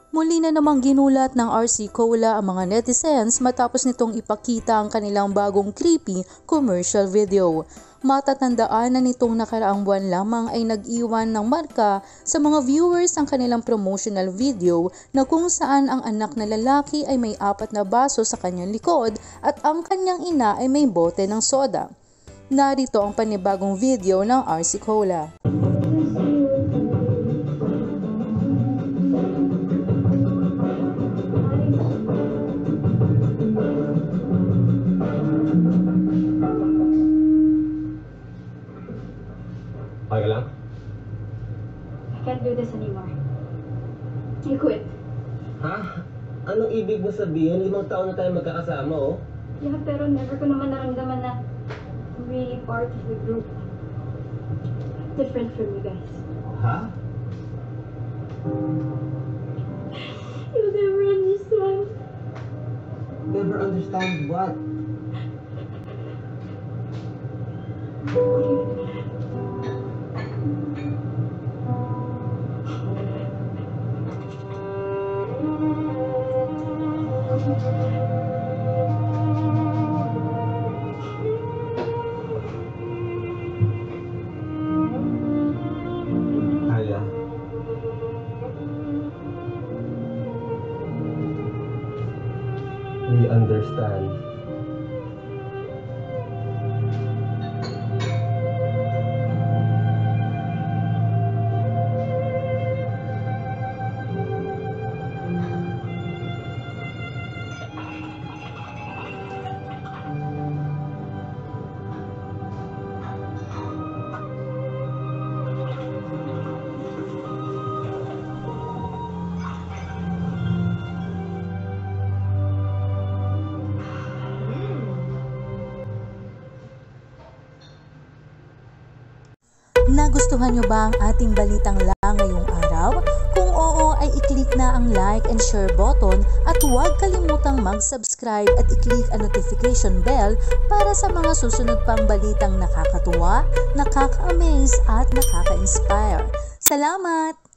Muli na namang ginulat ng RC Cola ang mga netizens matapos nitong ipakita ang kanilang bagong creepy commercial video. Matatandaan na nitong nakaraang buwan lamang ay nag-iwan ng marka sa mga viewers ang kanilang promotional video na kung saan ang anak na lalaki ay may 4 na baso sa kanyang likod at ang kanyang ina ay may bote ng soda. Narito ang panibagong video ng RC Cola. Okay ka lang? I can't do this anymore. I quit. Ha? Anong ibig mo sabihin? 5 taon na tayo magkakasama, oh? Yeah, pero never ko naman naramdaman na I'm really part of the group. Different from you guys. Ha? You'll never understand. Never understand what? Aya. We understand. Nagustuhan nyo ba ang ating balitang lang ngayong araw? Kung oo ay i-click na ang like and share button at huwag kalimutang mag-subscribe at i-click ang notification bell para sa mga susunod pang balitang nakakatuwa, nakaka-amaze at nakaka-inspire. Salamat!